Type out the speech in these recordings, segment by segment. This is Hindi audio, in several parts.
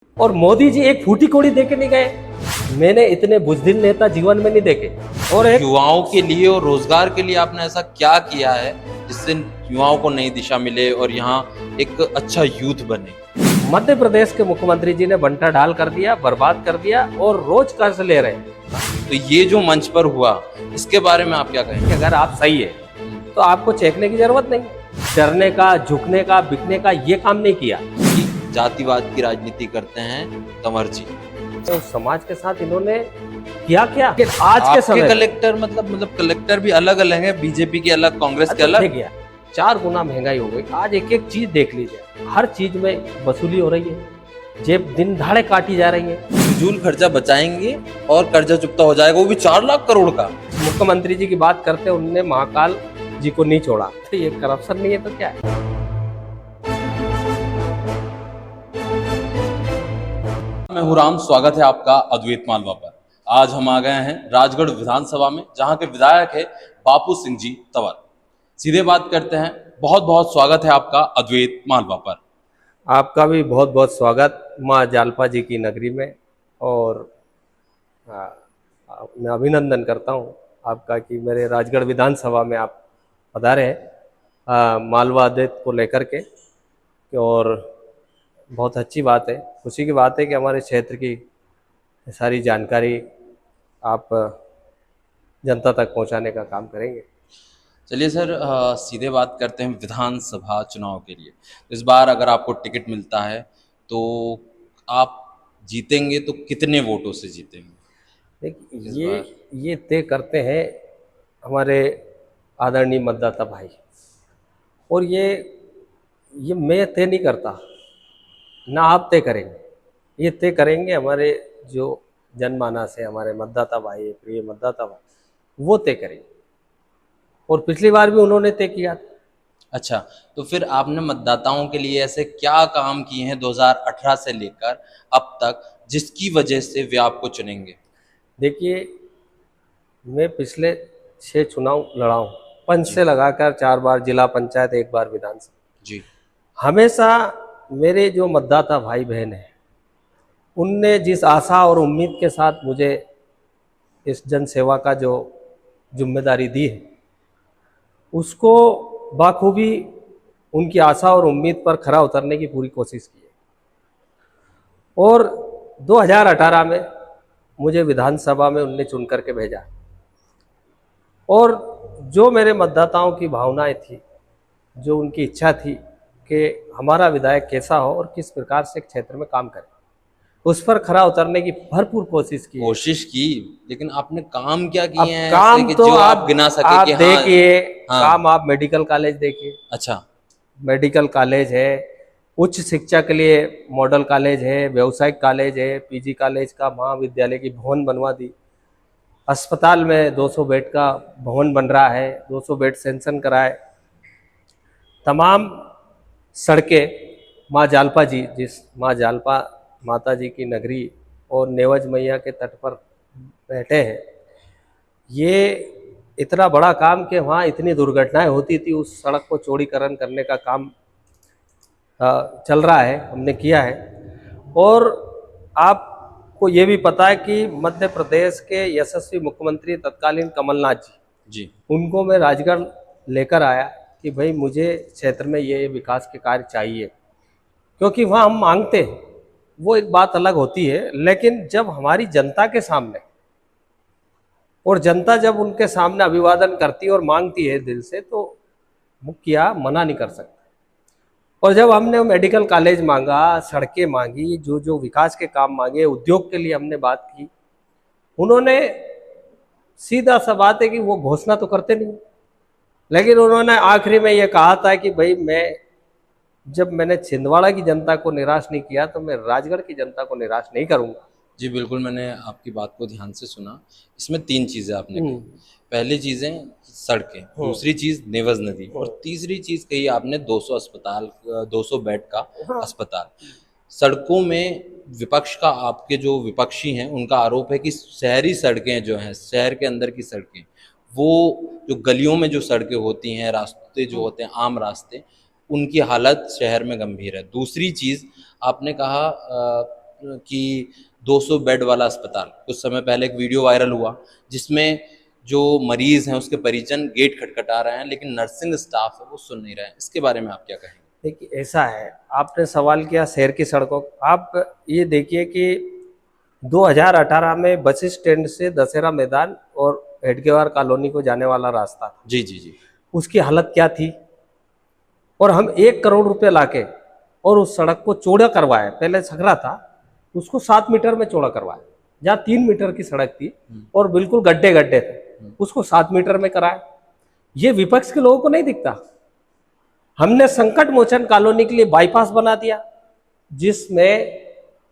और मोदी जी एक फूटी कोड़ी देके नहीं गए। मैंने इतने बुजदिल नेता जीवन में नहीं देखे। और एक युवाओं के लिए और रोजगार के लिए आपने ऐसा क्या किया है जिससे युवाओं को नई दिशा मिले और यहाँ एक अच्छा यूथ बने? मध्य प्रदेश के मुख्यमंत्री जी ने बंटा ढाल कर दिया, बर्बाद कर दिया और रोज कर्ज ले रहे हैं। तो ये जो मंच पर हुआ इसके बारे में आप क्या कहेंगे? कि अगर आप सही है तो आपको चेकने की जरूरत नहीं, डरने का, झुकने का, बिकने का ये काम नहीं किया। कि जातिवाद की राजनीति करते हैं कंवर जी, तो समाज के साथ इन्होंने किया क्या कि आज के समय कलेक्टर मतलब कलेक्टर भी अलग अलग है, बीजेपी के अलग, कांग्रेस के अलग। गया 4 गुना महंगाई हो गई। आज एक एक चीज देख लीजिए, हर चीज में वसूली हो रही है, जेब दिन दहाड़े काटी जा रही है। फिजूल खर्चा बचाएंगे और कर्जा चुकता हो जाएगा, वो भी 4 लाख करोड़ का। मुख्यमंत्री जी की बात करते उन्होंने महाकाल जी को नहीं छोड़ा, तो ये करप्शन नहीं है तो क्या है? मैं हूं राम, स्वागत है आपका अद्वैत मालवा पर। आज हम आ गए हैं राजगढ़ विधानसभा में, जहां के विधायक है बापू सिंह जी तंवर। सीधे बात करते हैं। बहुत बहुत स्वागत है आपका अद्वैत मालवा पर। आपका भी बहुत बहुत स्वागत माँ जालपा जी की नगरी में। और मैं अभिनंदन करता हूँ आपका कि मेरे राजगढ़ विधानसभा में आप पधारे हैं मालवा अद्वैत को लेकर के। और बहुत अच्छी बात है, खुशी की बात है कि हमारे क्षेत्र की सारी जानकारी आप जनता तक पहुंचाने का काम करेंगे। चलिए सर, सीधे बात करते हैं विधानसभा चुनाव के लिए। इस बार अगर आपको टिकट मिलता है तो आप जीतेंगे तो कितने वोटों से जीतेंगे? देखिए ये तय करते हैं हमारे आदरणीय मतदाता भाई। और ये मैं तय नहीं करता, ना आप तय करेंगे, ये तय करेंगे हमारे जो जनमानस है, हमारे मतदाता भाई, प्रिय मतदाता भाई, वो तय करेंगे। और पिछली बार भी उन्होंने तय किया। अच्छा, तो फिर आपने मतदाताओं के लिए ऐसे क्या काम किए हैं 2018 से लेकर अब तक जिसकी वजह से वे आपको चुनेंगे? देखिए, मैं पिछले 6 चुनाव लड़ा हूँ, 5 से लगाकर 4 बार जिला पंचायत, 1 बार विधानसभा जी। हमेशा मेरे जो मतदाता भाई बहन हैं उनने जिस आशा और उम्मीद के साथ मुझे इस जन सेवा का जो जिम्मेदारी दी है, उसको बाखूबी उनकी आशा और उम्मीद पर खरा उतरने की पूरी कोशिश की है। और 2018 में मुझे विधानसभा में उनने चुन करके भेजा। और जो मेरे मतदाताओं की भावनाएं थी, जो उनकी इच्छा थी कि हमारा विधायक कैसा हो और किस प्रकार से क्षेत्र में काम करे, उस पर खरा उतरने की भरपूर कोशिश की। लेकिन आपने काम क्या किए हैं काम ऐसे कि तो जो आप गिना सके आप कि देखिए, हाँ। काम आप मेडिकल कॉलेज देखिए। अच्छा, मेडिकल कॉलेज है, उच्च शिक्षा के लिए मॉडल कॉलेज है, व्यावसायिक कॉलेज है, पीजी कॉलेज का महाविद्यालय की भवन बनवा दी। अस्पताल में 200 बेड का भवन बन रहा है, 200 बेड सैंक्शन कराए। तमाम सड़कें माँ जालपा जी, जिस माँ जालपा माता जी की नगरी और नेवज मैया के तट पर बैठे हैं, ये इतना बड़ा काम कि वहाँ इतनी दुर्घटनाएं होती थी, उस सड़क को चौड़ीकरण करने का काम चल रहा है, हमने किया है। और आपको ये भी पता है कि मध्य प्रदेश के यशस्वी मुख्यमंत्री तत्कालीन कमलनाथ जी, उनको मैं राजगढ़ लेकर आया कि भाई मुझे क्षेत्र में ये विकास के कार्य चाहिए, क्योंकि वहाँ हम मांगते हैं, वो एक बात अलग होती है, लेकिन जब हमारी जनता के सामने, और जनता जब उनके सामने अभिवादन करती है और मांगती है दिल से, तो मुखिया मना नहीं कर सकता। और जब हमने मेडिकल कॉलेज मांगा, सड़कें मांगी, जो जो विकास के काम मांगे, उद्योग के लिए हमने बात की, उन्होंने सीधा सा बात है कि वो घोषणा तो करते नहीं, लेकिन उन्होंने आखिरी में ये कहा था कि भाई जब मैंने छिंदवाड़ा की जनता को निराश नहीं किया तो मैं राजगढ़ की जनता को निराश नहीं करूंगा। जी बिल्कुल, मैंने आपकी बात को ध्यान से सुना। इसमें 3 चीजें आपने कही। पहली चीजें सड़कें, दूसरी चीज नेवज नदी, और तीसरी चीज कही आपने 200 बेड का अस्पताल। सड़कों में विपक्ष का, आपके जो विपक्षी हैं उनका आरोप है कि शहरी सड़कें जो हैं, शहर के अंदर की सड़कें, वो जो गलियों में जो सड़कें होती हैं, रास्ते जो होते हैं आम रास्ते, उनकी हालत शहर में गंभीर है। दूसरी चीज़ आपने कहा कि 200 बेड वाला अस्पताल, कुछ समय पहले एक वीडियो वायरल हुआ जिसमें जो मरीज हैं उसके परिजन गेट खटखटा रहे हैं, लेकिन नर्सिंग स्टाफ है वो सुन नहीं रहे हैं। इसके बारे में आप क्या कहेंगे? देखिए ऐसा है, आपने सवाल किया शहर की सड़कों, आप ये देखिए कि 2018 में बस स्टैंड से दशहरा मैदान और हेडगेवार कॉलोनी को जाने वाला रास्ता था, जी जी जी। उसकी हालत क्या थी। और हम 1 करोड़ रुपए लाके और उस सड़क को चौड़ा करवाए, पहले सकरा था उसको 7 मीटर में चौड़ा करवाया, जहाँ 3 मीटर की सड़क थी और बिल्कुल गड्ढे गड्ढे थे, उसको 7 मीटर में कराया। ये विपक्ष के लोगों को नहीं दिखता। हमने संकट मोचन कॉलोनी के लिए बाईपास बना दिया, जिसमें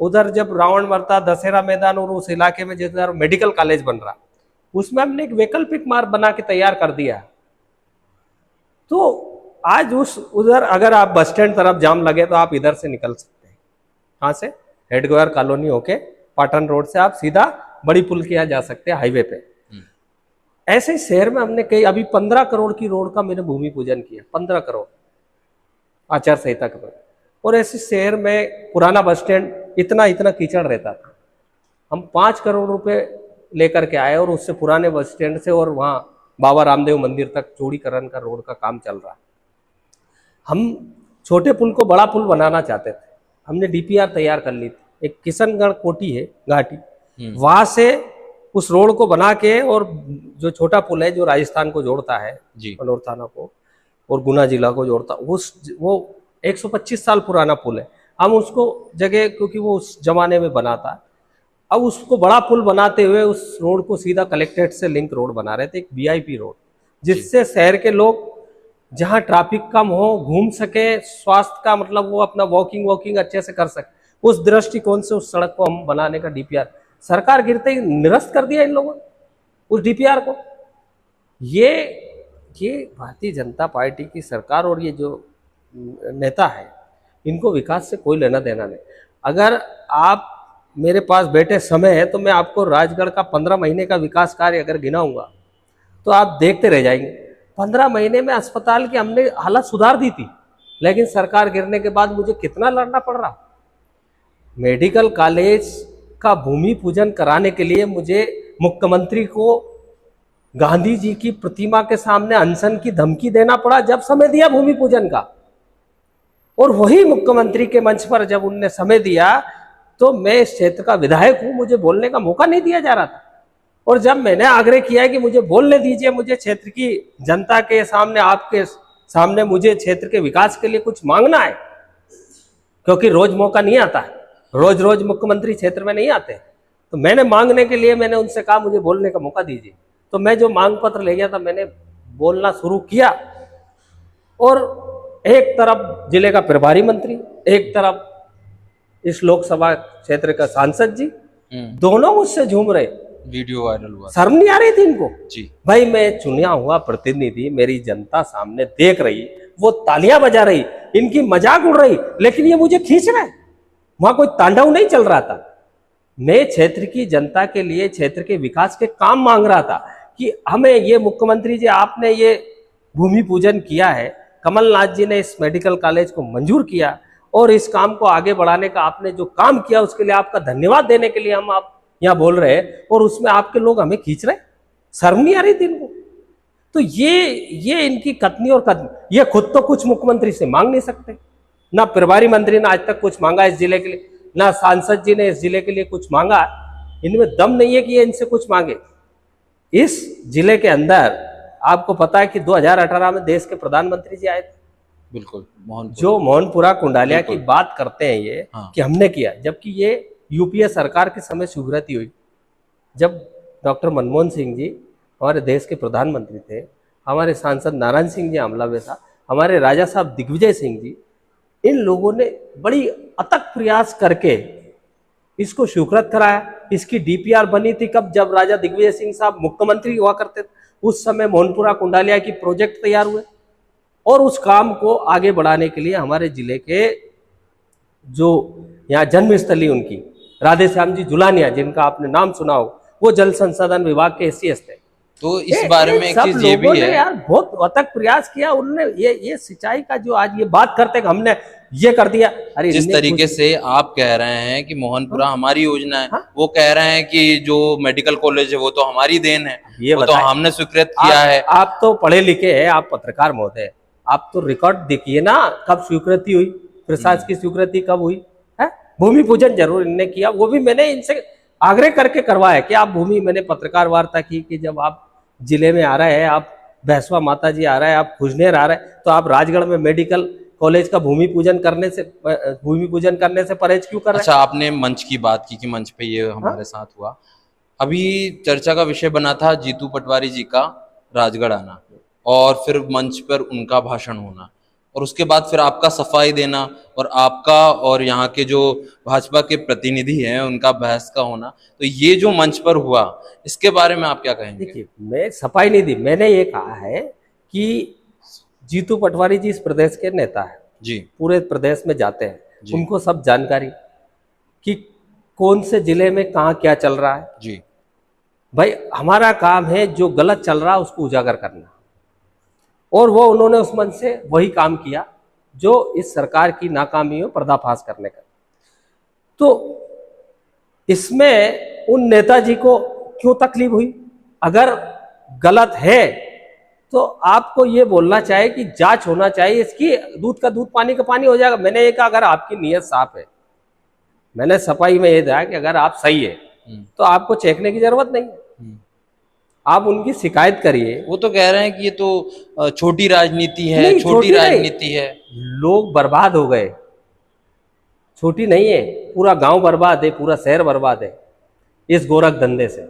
उधर जब रावण मरता, दशहरा मैदान और उस इलाके में जिधर मेडिकल कॉलेज बन रहा, उसमें हमने एक वैकल्पिक मार्ग बना के तैयार कर दिया। तो आज उस उधर अगर आप बस स्टैंड तरफ जाम लगे तो आप इधर से निकल सकते हैं, कहाँ से, हेडगेवार कॉलोनी होके पाटन रोड से आप सीधा बड़ी पुल के यहाँ जा सकते हैं, हाईवे पे। ऐसे ही शहर में हमने कई, अभी 15 करोड़ की रोड का मैंने भूमि पूजन किया, 15 करोड़ आचार संहिता के। और ऐसे शहर में पुराना बस स्टैंड इतना इतना कीचड़ रहता था, हम 5 करोड़ रुपए लेकर के आए और उससे पुराने बस स्टैंड से और वहाँ बाबा रामदेव मंदिर तक चौड़ीकरण का रोड का काम चल रहा है। हम छोटे पुल को बड़ा पुल बनाना चाहते थे, हमने डीपीआर तैयार कर ली थी। एक किशनगढ़ कोटी है घाटी, वहां से उस रोड को बना के, और जो छोटा पुल है जो राजस्थान को जोड़ता है मनोर थाना को और गुना जिला को जोड़ता, वो 125 साल पुराना पुल है। हम उसको जगह, क्योंकि वो उस जमाने में बना था, अब उसको बड़ा पुल बनाते हुए उस रोड को सीधा कलेक्ट्रेट से लिंक रोड बना रहे थे, एक वीआईपी रोड, जिससे शहर के लोग जहां ट्रैफिक कम हो घूम सके, स्वास्थ्य का मतलब वो अपना वॉकिंग अच्छे से कर सके। उस दृष्टिकोण से उस सड़क को हम बनाने का डीपीआर, सरकार गिरते ही निरस्त कर दिया इन लोगों ने उस डीपीआर को। ये भारतीय जनता पार्टी की सरकार और ये जो नेता है, इनको विकास से कोई लेना देना नहीं। अगर आप मेरे पास बैठे समय है तो मैं आपको राजगढ़ का 15 महीने का विकास कार्य अगर गिनाऊंगा तो आप देखते रह जाएंगे। 15 महीने में अस्पताल की हमने हालत सुधार दी थी, लेकिन सरकार गिरने के बाद मुझे कितना लड़ना पड़ रहा। मेडिकल कॉलेज का भूमि पूजन कराने के लिए मुझे मुख्यमंत्री को गांधी जी की प्रतिमा के सामने अनशन की धमकी देना पड़ा जब समय दिया भूमि पूजन का। और वही मुख्यमंत्री के मंच पर जब उनने समय दिया तो मैं इस क्षेत्र का विधायक हूं, मुझे बोलने का मौका नहीं दिया जा रहा था। और जब मैंने आग्रह किया कि मुझे बोलने दीजिए, मुझे क्षेत्र की जनता के सामने, आपके सामने मुझे क्षेत्र के विकास के लिए कुछ मांगना है, क्योंकि रोज मौका नहीं आता है, रोज रोज मुख्यमंत्री क्षेत्र में नहीं आते, तो मैंने मांगने के लिए मैंने उनसे कहा मुझे बोलने का मौका दीजिए। तो मैं जो मांग पत्र ले गया था, मैंने बोलना शुरू किया, और एक तरफ जिले का प्रभारी मंत्री, एक तरफ इस लोकसभा क्षेत्र का सांसद जी, दोनों मुझसे झूम रहे। वीडियो वायरल हुआ, शर्म नहीं आ रही थी इनको जी। भाई, मैं चुनिया हुआ प्रतिनिधि, मेरी जनता सामने देख रही, वो तालियां बजा रही, इनकी मजाक उड़ रही, लेकिन ये मुझे खींच रहे। वहां कोई तांडव नहीं चल रहा था। मैं क्षेत्र की जनता के लिए, क्षेत्र के विकास के काम मांग रहा था कि हमें ये, मुख्यमंत्री जी आपने ये भूमि पूजन किया है, कमलनाथ जी ने इस मेडिकल कॉलेज को मंजूर किया, और इस काम को आगे बढ़ाने का आपने जो काम किया उसके लिए आपका धन्यवाद देने के लिए हम आप यहाँ बोल रहे हैं, और उसमें आपके लोग हमें खींच रहे। शर्म नहीं आ रही थी इनको। तो ये इनकी कथनी और कथनी, ये खुद तो कुछ मुख्यमंत्री से मांग नहीं सकते, ना प्रभारी मंत्री ने आज तक कुछ मांगा इस जिले के लिए, ना सांसद जी ने इस जिले के लिए कुछ मांगा। इनमें दम नहीं है कि ये इनसे कुछ मांगे। इस जिले के अंदर आपको पता है कि 2018 में देश के प्रधानमंत्री जी आए थे, बिल्कुल, जो मोहनपुरा कुंडालिया की बात करते हैं ये, हाँ। कि हमने किया, जबकि ये यूपीए सरकार के समय स्वीकृति हुई, जब डॉक्टर मनमोहन सिंह जी हमारे देश के प्रधानमंत्री थे, हमारे सांसद नारायण सिंह जी आमला में था, हमारे राजा साहब दिग्विजय सिंह जी, इन लोगों ने बड़ी अथक प्रयास करके इसको स्वीकृत कराया। इसकी डीपीआर बनी थी कब, जब राजा दिग्विजय सिंह साहब मुख्यमंत्री हुआ करते थे, उस समय मोहनपुरा कुंडालिया की प्रोजेक्ट तैयार हुए, और उस काम को आगे बढ़ाने के लिए हमारे जिले के जो यहाँ जन्मस्थली उनकी राधे श्याम जी जुलानिया, जिनका आपने नाम सुना हो, वो जल संसाधन विभाग के एससीएस थे। तो इस बारे में एक चीज ये भी है यार, बहुत अथक प्रयास किया उन्होंने। ये सिंचाई का जो आज ये बात करते हैं कि हमने ये कर दिया। अरे जिस इनने तरीके कुछ- से आप कह रहे हैं कि मोहनपुरा हमारी योजना है, हाँ? वो कह रहे हैं कि जो मेडिकल कॉलेज है वो तो हमारी देन है, ये वो तो बताएं, हमने स्वीकृत किया है। आप तो पढ़े लिखे हैं, आप पत्रकार महोदय, आप तो रिकॉर्ड देखिए ना, कब स्वीकृति हुई, प्रसाद की स्वीकृति कब हुई है? भूमि पूजन जरूर इनने किया, वो भी मैंने इनसे आग्रह करके करवाया कि आप भूमि, मैंने पत्रकार वार्ता की कि जब आप जिले में आ रहे हैं, आप भैंसवा माता जी आ रहे हैं, आप खुजनेर आ रहे हैं, तो आप राजगढ़ में मेडिकल कॉलेज का भूमि पूजन करने से परहेज क्यों कर रहे अच्छा, आपने मंच की बात की कि मंच पे ये हमारे साथ हुआ। अभी चर्चा का विषय बना था जीतू पटवारी जी का राजगढ़ आना, और फिर मंच पर उनका भाषण होना, और उसके बाद फिर आपका सफाई देना, और आपका और यहाँ के जो भाजपा के प्रतिनिधि हैं उनका बहस का होना। तो ये जो मंच पर हुआ, इसके बारे में आप क्या कहेंगे? देखिए, मैं सफाई नहीं दी, मैंने ये कहा है कि जीतू पटवारी जी इस प्रदेश के नेता है, जी पूरे प्रदेश में जाते हैं, जी। उनको सब जानकारी कि कौन से जिले में कहाँ क्या चल रहा है। जी भाई हमारा काम है जो गलत चल रहा है उसको उजागर करना, और वो उन्होंने उस मन से वही काम किया जो इस सरकार की नाकामी हो पर्दाफाश करने का। तो इसमें उन नेताजी को क्यों तकलीफ हुई? अगर गलत है तो आपको ये बोलना चाहिए कि जांच होना चाहिए इसकी, दूध का दूध पानी का पानी हो जाएगा। मैंने ये कहा अगर आपकी नीयत साफ है, मैंने सफाई में ये दिया कि अगर आप सही है तो आपको चेकने की जरूरत नहीं है, आप उनकी शिकायत करिए। वो तो कह रहे हैं कि ये तो छोटी राजनीति है, नहीं, छोटी नहीं। राजनीति है। लोग बर्बाद हो गए, छोटी नहीं है, पूरा गांव बर्बाद है, पूरा शहर बर्बाद है इस गोरख धंधे से।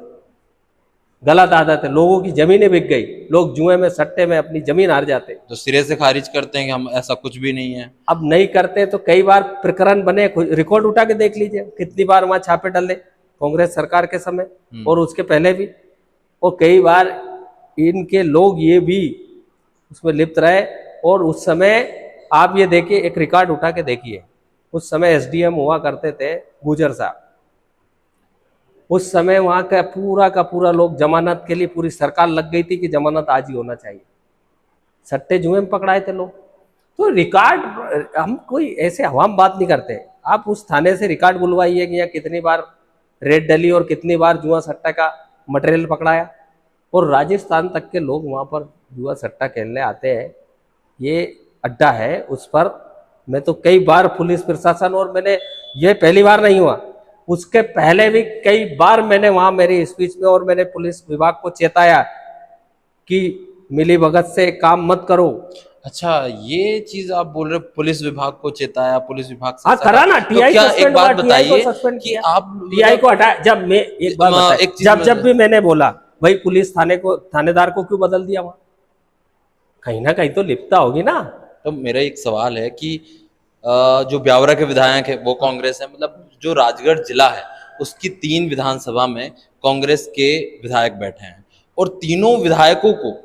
गलत आदत है, लोगों की जमीनें बिक गई, लोग जुए में सट्टे में अपनी जमीन हार जाते। तो सिरे से खारिज करते हैं कि हम ऐसा कुछ भी नहीं है। अब नहीं करते तो कई बार प्रकरण बने, रिकॉर्ड उठा के देख लीजिए कितनी बार वहां छापे डले कांग्रेस सरकार के समय और उसके पहले भी, और कई बार इनके लोग ये भी उसमें लिप्त रहे। और उस समय आप ये देखिए, एक रिकॉर्ड उठा के देखिए, उस समय एसडीएम हुआ करते थे गुजर साहब, उस समय वहां का पूरा लोग जमानत के लिए, पूरी सरकार लग गई थी कि जमानत आज ही होना चाहिए, सट्टे जुए में पकड़ाए थे लोग। तो रिकॉर्ड, हम कोई ऐसे हवाम बात नहीं करते, आप उस थाने से रिकॉर्ड बुलवाइए कि यहाँ कितनी बार रेड डली और कितनी बार जुआ सट्टा का मटेरियल पकड़ाया। और राजस्थान तक के लोग वहां पर जुआ सट्टा खेलने आते हैं, ये अड्डा है, उस पर मैं तो कई बार पुलिस प्रशासन, और मैंने ये पहली बार नहीं हुआ, उसके पहले भी कई बार मैंने वहां मेरी स्पीच में और मैंने पुलिस विभाग को चेताया कि मिली भगत से काम मत करो। अच्छा, ये चीज आप बोल रहे पुलिस विभाग को चेताया, पुलिस विभाग से हाँ करा ना, तो टीआई क्या सस्पेंड एक बात हुआ, टीआई को बताइए सस्पेंड कि किया, आप टीआई को हटाया। जब मैं एक बात बताएं, एक चीज जब भी मैंने बोला भाई पुलिस थानेदार को क्यों बदल दिया, वहां कहीं ना कहीं तो लिप्तता होगी ना। तो मेरा एक सवाल है कि जो ब्यावरा के विधायक है वो कांग्रेस है, मतलब जो राजगढ़ जिला है उसकी 3 विधानसभा में कांग्रेस के विधायक बैठे हैं, और तीनों विधायकों को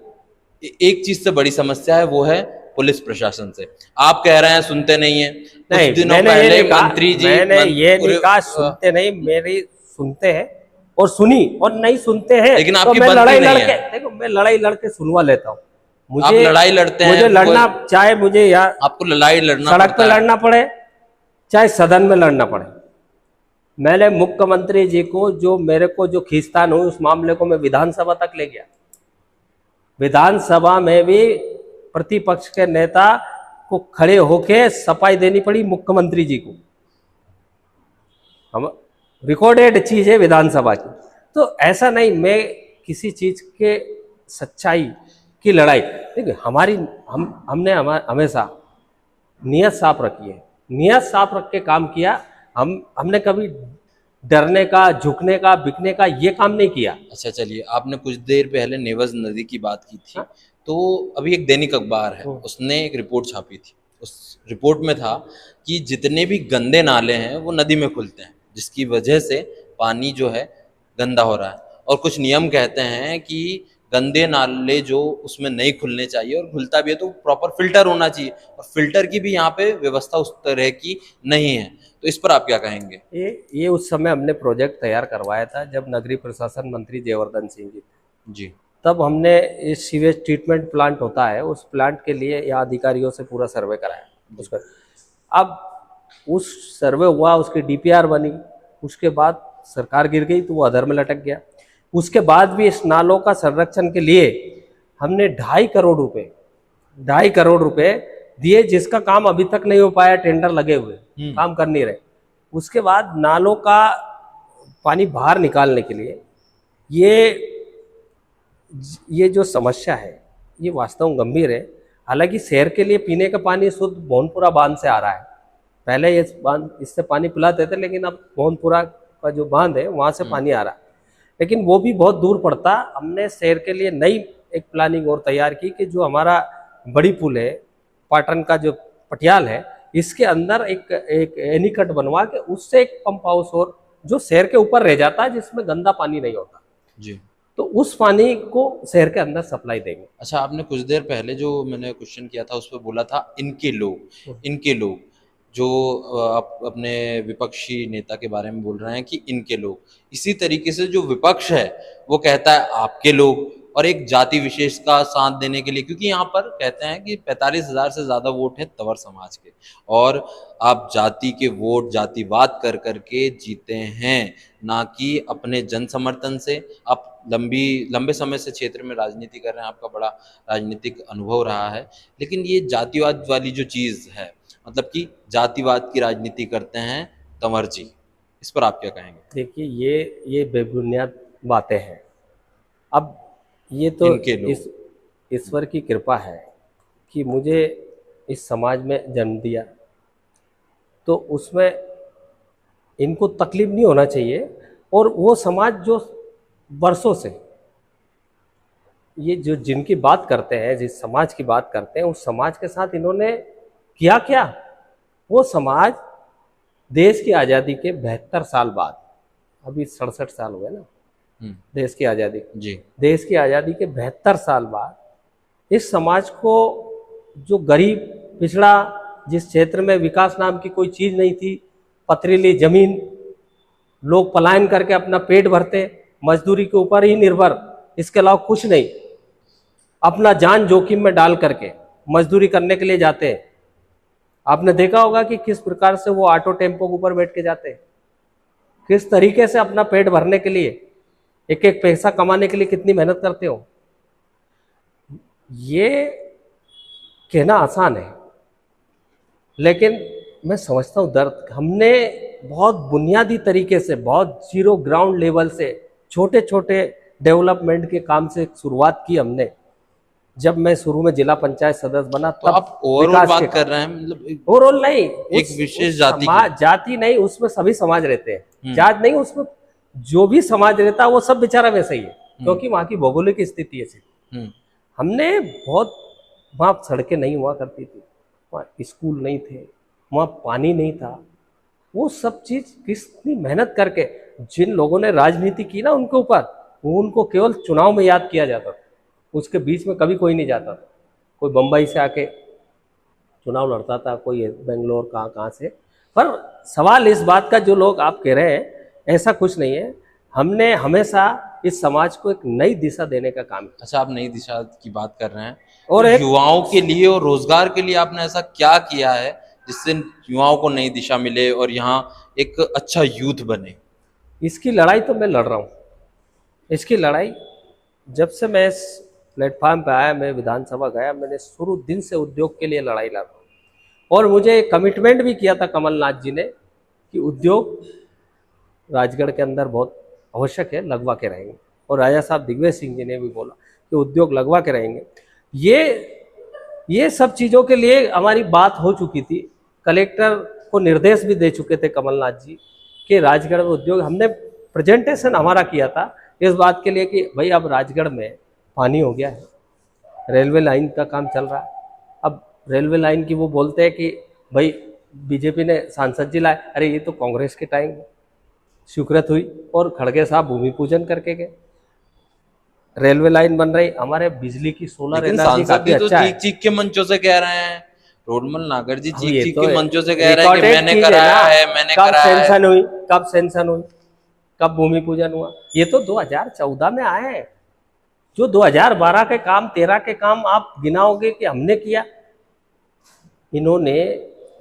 एक चीज से बड़ी समस्या है, वो है पुलिस प्रशासन से। आप कह रहे हैं सुनते नहीं है, नहीं, कुछ दिनों मैंने पहले ये नहीं कहा, मंत्री जी मैंने ये नहीं कहा पूरे- सुनते नहीं, मेरी सुनते हैं और सुनी, और नहीं सुनते हैं लेकिन तो आपकी मैं बनती लड़ाई नहीं लड़के, है। देखो मैं लड़ाई लड़के सुनवा लेता हूँ। आप लड़ाई लड़ते हैं, मुझे लड़ना, चाहे मुझे यहाँ आपको लड़ाई लड़ना सड़क पे पड़ता है। लड़ना पड़े, चाहे सदन में लड़ना पड़े। मैंने मुख्यमंत्री जी को मेरे को जो खींचतान हुई उस मामले को मैं विधानसभा तक ले गया। विधानसभा में भी प्रतिपक्ष के नेता को खड़े होके सफाई देनी पड़ी मुख्यमंत्री जी को। हम रिकॉर्डेड चीज है विधानसभा की। तो ऐसा नहीं, मैं किसी चीज के सच्चाई की लड़ाई, देखिए हमने हमेशा नियत साफ रखी है, नियत साफ रख के काम किया। हमने कभी डरने का, झुकने का, बिकने का ये काम नहीं किया। अच्छा चलिए, आपने कुछ देर पहले नेवज नदी की बात की थी, तो अभी एक दैनिक अखबार है, उसने एक रिपोर्ट छापी थी। उस रिपोर्ट में था कि जितने भी गंदे नाले हैं वो नदी में खुलते हैं, जिसकी वजह से पानी जो है गंदा हो रहा है। और कुछ नियम कहते हैं कि गंदे नाले जो उसमें नहीं खुलने चाहिए, और खुलता भी है तो प्रॉपर फिल्टर होना चाहिए, और फिल्टर की भी यहाँ पे व्यवस्था उस तरह की नहीं है। तो इस पर आप क्या कहेंगे? ये उस समय हमने प्रोजेक्ट तैयार करवाया था जब नगरीय प्रशासन मंत्री जयवर्धन सिंह जी थे। जी, तब हमने इस सीवेज ट्रीटमेंट प्लांट होता है, उस प्लांट के लिए यहाँ अधिकारियों से पूरा सर्वे कराया। उसका अब उस सर्वे हुआ, उसकी डीपीआर बनी, उसके बाद सरकार गिर गई तो वो अधर में लटक गया। उसके बाद भी इस नालों का संरक्षण के लिए हमने 2.5 करोड़ रुपए दिए, जिसका काम अभी तक नहीं हो पाया, टेंडर लगे हुए काम कर नहीं रहे। उसके बाद नालों का पानी बाहर निकालने के लिए ये जो समस्या है ये वास्तव में गंभीर है। हालांकि शहर के लिए पीने का पानी शुद्ध मोहनपुरा बांध से आ रहा है। पहले ये बांध इससे पानी पिलाते थे, लेकिन अब मोहनपुरा का जो बांध है वहाँ से पानी आ रहा है, लेकिन वो भी बहुत दूर पड़ता। हमने शहर के लिए नई एक प्लानिंग और तैयार की कि जो हमारा बड़ी पुल है, पाटन का जो पटियाल है, इसके अंदर एक एनीकट बनवा के उससे एक पंप हाउस और जो शहर के ऊपर रह जाता है, जिसमें गंदा पानी नहीं होता जी, तो उस पानी को शहर के अंदर सप्लाई देंगे। अच्छा, आपने कुछ देर पहले जो मैंने क्वेश्चन किया था उस पर बोला था इनके लोग जो आप अपने विपक्षी नेता के बारे में बोल रहे हैं कि इनके लोग, इसी तरीके से जो विपक्ष है वो कहता है आपके लोग, और एक जाति विशेष का साथ देने के लिए, क्योंकि यहाँ पर कहते हैं कि 45,000 से ज्यादा वोट है तंवर समाज के, और आप जाति के वोट जातिवाद कर करके जीते हैं, ना कि अपने जन समर्थन से। आप लंबे समय से क्षेत्र में राजनीति कर रहे हैं, आपका बड़ा राजनीतिक अनुभव रहा है, लेकिन ये जातिवाद वाली जो चीज है, मतलब कि जातिवाद की राजनीति करते हैं तंवर जी, इस पर आप क्या कहेंगे? देखिए, ये बेबुनियाद बातें हैं। अब ये तो ईश्वर की कृपा है कि मुझे इस समाज में जन्म दिया, तो उसमें इनको तकलीफ नहीं होना चाहिए। और वो समाज जो वर्षों से ये जो जिनकी बात करते हैं, जिस समाज की बात करते हैं, उस समाज के साथ इन्होंने किया क्या? वो समाज देश की आज़ादी के 72 साल बाद, अभी 67 साल हुए ना देश की आज़ादी जी, देश की आज़ादी के 72 साल बाद इस समाज को, जो गरीब पिछड़ा, जिस क्षेत्र में विकास नाम की कोई चीज़ नहीं थी, पथरीली जमीन, लोग पलायन करके अपना पेट भरते, मजदूरी के ऊपर ही निर्भर, इसके अलावा कुछ नहीं, अपना जान जोखिम में डाल करके मजदूरी करने के लिए जाते हैं। आपने देखा होगा कि किस प्रकार से वो ऑटो टेम्पो के ऊपर बैठ के जाते हैं, किस तरीके से अपना पेट भरने के लिए, एक एक पैसा कमाने के लिए कितनी मेहनत करते हो। ये कहना आसान है, लेकिन मैं समझता हूँ दर्द। हमने बहुत बुनियादी तरीके से, बहुत जीरो ग्राउंड लेवल से, छोटे छोटे डेवलपमेंट के काम से शुरुआत की हमने। जब मैं शुरू में जिला पंचायत सदस्य बना, तो आप ओवरऑल बात कर रहे हैं, मतलब ओवरऑल नहीं, एक विशेष जाति जाति नहीं, उसमें सभी समाज रहते हैं, जात नहीं, उसमें जो भी समाज रहता है वो सब बेचारा वैसे ही है, क्योंकि वहाँ की भौगोलिक स्थिति ऐसी। हमने बहुत, वहाँ सड़कें नहीं हुआ करती थी, वहाँ स्कूल नहीं थे, वहाँ पानी नहीं था, वो सब चीज कितनी मेहनत करके जिन लोगों ने राजनीति की ना उनके ऊपर, वो उनको केवल चुनाव में याद किया जाता था, उसके बीच में कभी कोई नहीं जाता था। कोई बम्बई से आके चुनाव लड़ता था, कोई बेंगलोर कहाँ से। पर सवाल इस बात का, जो लोग आप कह रहे हैं, ऐसा कुछ नहीं है। हमने हमेशा इस समाज को एक नई दिशा देने का काम किया। अच्छा, आप नई दिशा की बात कर रहे हैं, और तो युवाओं के लिए और रोजगार के लिए आपने ऐसा क्या किया है जिससे युवाओं को नई दिशा मिले और यहाँ एक अच्छा यूथ बने? इसकी लड़ाई तो मैं लड़ रहा हूँ। इसकी लड़ाई जब से मैं इस प्लेटफॉर्म पे आया, मैं विधानसभा गया, मैंने शुरू दिन से उद्योग के लिए लड़ाई लड़ रहा हूँ। और मुझे कमिटमेंट भी किया था कमलनाथ जी ने कि उद्योग राजगढ़ के अंदर बहुत आवश्यक है, लगवा के रहेंगे। और राजा साहब दिग्विजय सिंह जी ने भी बोला कि उद्योग लगवा के रहेंगे। ये सब चीज़ों के लिए हमारी बात हो चुकी थी। कलेक्टर को निर्देश भी दे चुके थे कमलनाथ जी कि राजगढ़ में उद्योग, हमने प्रेजेंटेशन हमारा किया था इस बात के लिए कि भाई अब राजगढ़ में पानी हो गया है, रेलवे लाइन का काम चल रहा है। अब रेलवे लाइन की वो बोलते हैं कि भाई बीजेपी ने सांसद जी लाए, अरे ये तो कांग्रेस के टाइम स्वीकृत हुई और खड़गे साहब भूमि पूजन करके गए। रेलवे लाइन बन रही, हमारे बिजली की सोलर एनर्जी का भी अच्छा है। चीख के मंचों से कह रहे हैं, रोडमल नागर जी चीख के मंचों से कह रहे हैं कि मैंने कराया है, मैंने कराया है। कब सेंशन हुई, कब भूमि पूजन हुआ? ये तो 2014 में आए हैं। जो 2012 के काम, 13 के काम आप गिनाओगे कि हमने किया। इन्होंने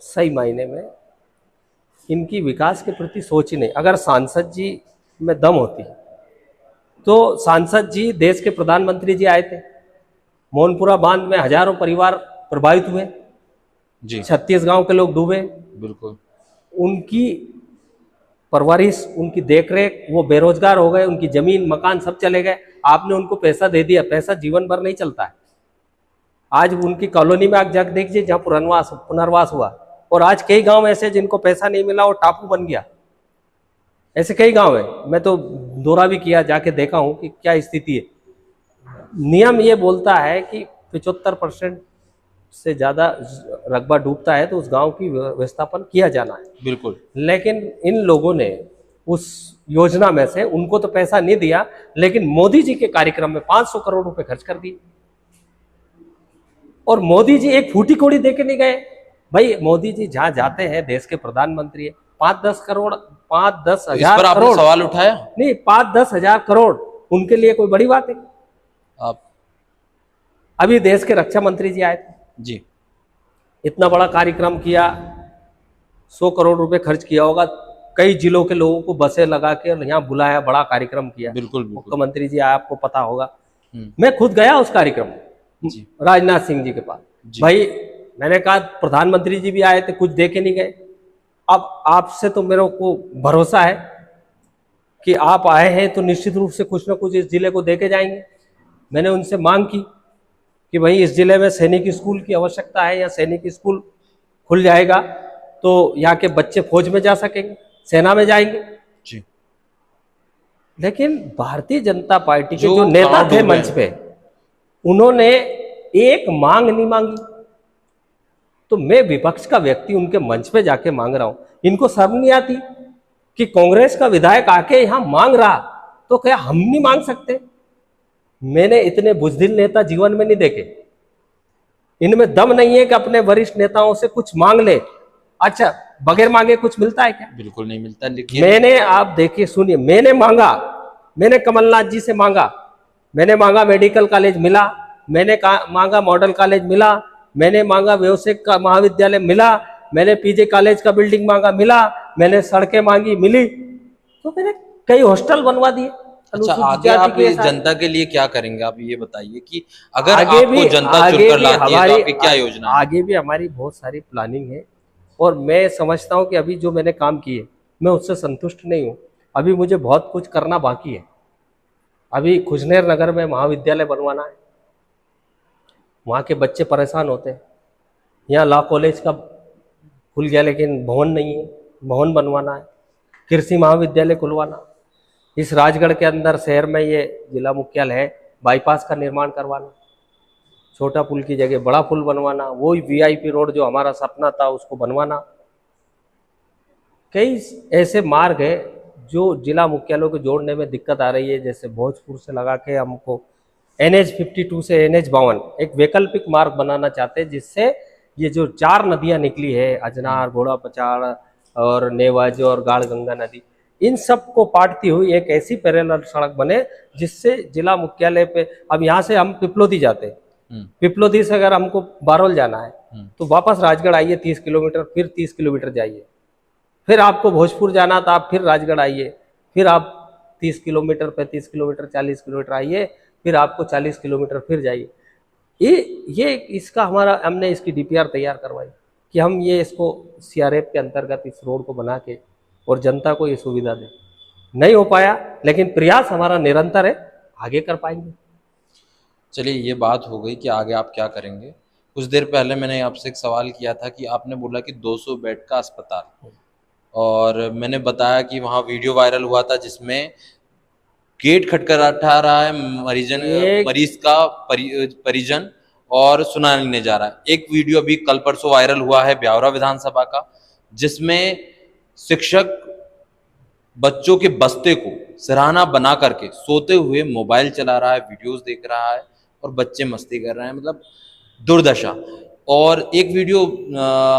सही मायने में इनकी विकास के प्रति सोच ही नहीं। अगर सांसद जी में दम होती तो सांसद जी देश के प्रधानमंत्री जी आए थे, मोहनपुरा बांध में हजारों परिवार प्रभावित हुए, जी 36 गांव के लोग डूबे, बिल्कुल। उनकी परवरिश, उनकी देखरेख, वो बेरोजगार हो गए, उनकी जमीन मकान सब चले गए, आपने उनको पैसा दे दिया। पैसा जीवन भर नहीं चलता है। आज उनकी कॉलोनी में आप जाकर देखिए जहाँ पुनर्वास हुआ, और आज कई गांव ऐसे जिनको पैसा नहीं मिला और टापू बन गया, ऐसे कई गांव है। मैं तो दौरा भी किया, जाके देखा हूं कि क्या स्थिति है। नियम ये बोलता है कि 75% से ज़्यादा रकबा डूबता है तो उस गांव की व्यवस्थापन किया जाना है। बिल्कुल। लेकिन इन लोगों ने उस योजना में से उनको तो पैसा नहीं दिया, लेकिन मोदी जी के कार्यक्रम में 500 करोड़ रुपए खर्च कर दिए। और मोदी जी एक फूटी कौड़ी दे के नहीं गए। भाई मोदी जी जहां जाते हैं, देश के प्रधानमंत्री है, 5-10 करोड़, 5-10 हजार इस पर आपने करोड़ सवाल उठाया? नहीं, 5-10 हजार करोड़ उनके लिए कोई बड़ी बात है? आप अभी देश के रक्षा मंत्री जी आए थे, जी इतना बड़ा कार्यक्रम किया, 100 करोड़ रुपए खर्च किया होगा, कई जिलों के लोगों को बसें लगा के यहाँ बुलाया, बड़ा कार्यक्रम किया। बिल्कुल बिल्कुल। मुख्यमंत्री जी आए, आपको पता होगा, हम्म, मैं खुद गया उस कार्यक्रम में, जी राजनाथ सिंह जी के पास। जी। भाई मैंने कहा प्रधानमंत्री जी भी आए थे, कुछ दे के नहीं गए। अब आपसे तो मेरे को भरोसा है कि आप आए हैं तो निश्चित रूप से कुछ ना कुछ इस जिले को दे के जाएंगे। मैंने उनसे मांग की कि भाई इस जिले में सैनिक स्कूल की आवश्यकता है, या सैनिक स्कूल खुल जाएगा तो यहाँ के बच्चे फौज में जा सकेंगे, सेना में जाएंगे। जी लेकिन भारतीय जनता पार्टी के जो जो नेता गाँव थे डूबे मंच पे, उन्होंने एक मांग नहीं मांगी। तो मैं विपक्ष का व्यक्ति उनके मंच पे जाके मांग रहा हूं, इनको शर्म नहीं आती कि कांग्रेस का विधायक आके यहां मांग रहा तो क्या हम नहीं मांग सकते? मैंने इतने बुजदिल नेता जीवन में नहीं देखे। इनमें दम नहीं है कि अपने वरिष्ठ नेताओं से कुछ मांग ले। अच्छा, बगैर मांगे कुछ मिलता है क्या? बिल्कुल नहीं मिलता। लेकिन मैंने, आप देखिए सुनिए, मैंने मांगा, मैंने कमलनाथ जी से मांगा, मैंने मांगा मेडिकल कॉलेज मिला, मैंने मांगा मॉडल कॉलेज मिला, मैंने मांगा व्यवसायिक का महाविद्यालय मिला, मैंने पीजी कॉलेज का बिल्डिंग मांगा मिला, मैंने सड़कें मांगी मिली, तो मैंने कई हॉस्टल बनवा दिए। अच्छा, अनुसूचित आगे जाति आप के ये साथ। जनता के लिए क्या करेंगे? आप ये बताइए कि अगर आगे आपको भी जनता आगे चुनकर भी लाती है तो हमारी आपकी क्या योजना है? आगे भी हमारी बहुत सारी प्लानिंग है, और मैं समझता हूं कि अभी जो मैंने काम किए मैं उससे संतुष्ट नहीं हूं। अभी मुझे बहुत कुछ करना बाकी है। अभी खुजनेर नगर में महाविद्यालय बनवाना है, वहाँ के बच्चे परेशान होते हैं। यहाँ लॉ कॉलेज का खुल गया लेकिन भवन नहीं है, भवन बनवाना है। कृषि महाविद्यालय खुलवाना, इस राजगढ़ के अंदर शहर में ये जिला मुख्यालय है, बाईपास का निर्माण करवाना, छोटा पुल की जगह बड़ा पुल बनवाना, वो वीआईपी रोड जो हमारा सपना था उसको बनवाना। कई ऐसे मार्ग है जो जिला मुख्यालयों को जोड़ने में दिक्कत आ रही है। जैसे भोजपुर से लगा के हमको NH 52 से NH 52 एक वैकल्पिक मार्ग बनाना चाहते हैं, जिससे ये जो 4 नदियां निकली है, अजनार, घोड़ा पचाड़ और नेवज और गाड़ गंगा नदी, इन सब को पाटती हुई एक ऐसी पैरेलल सड़क बने जिससे जिला मुख्यालय पे, अब यहाँ से हम पिपलोदी जाते हैं, पिपलोदी से अगर हमको बारोल जाना है तो वापस राजगढ़ आइए 30 किलोमीटर, फिर 30 किलोमीटर जाइए, फिर आपको भोजपुर जाना तो आप फिर राजगढ़ आइए, फिर आप 30 किलोमीटर, 35 किलोमीटर, 40 किलोमीटर आइए, फिर आपको 40 किलोमीटर फिर जाइए। ये इसका हमारा, हमने इसकी DPR तैयार करवाई कि हम ये इसको CRF के अंतर्गत इस रोड को बना के और जनता को ये सुविधा दें। नहीं हो पाया, लेकिन प्रयास हमारा निरंतर है, आगे कर पाएंगे। चलिए, ये बात हो गई कि आगे आप क्या करेंगे। कुछ देर पहले मैंने आपसे एक सवाल किया था कि आपने बोला कि 200 बेड का अस्पताल, और मैंने बताया कि वहाँ वीडियो वायरल हुआ था जिसमें गेट खटखटा रहा है मरीज का परिजन, और सुनाने जा रहा है। एक वीडियो अभी कल परसों वायरल हुआ है ब्यावरा विधानसभा का, जिसमें शिक्षक बच्चों के बस्ते को सिरहाना बना करके सोते हुए मोबाइल चला रहा है, वीडियोस देख रहा है, और बच्चे मस्ती कर रहे हैं। मतलब दुर्दशा। और एक वीडियो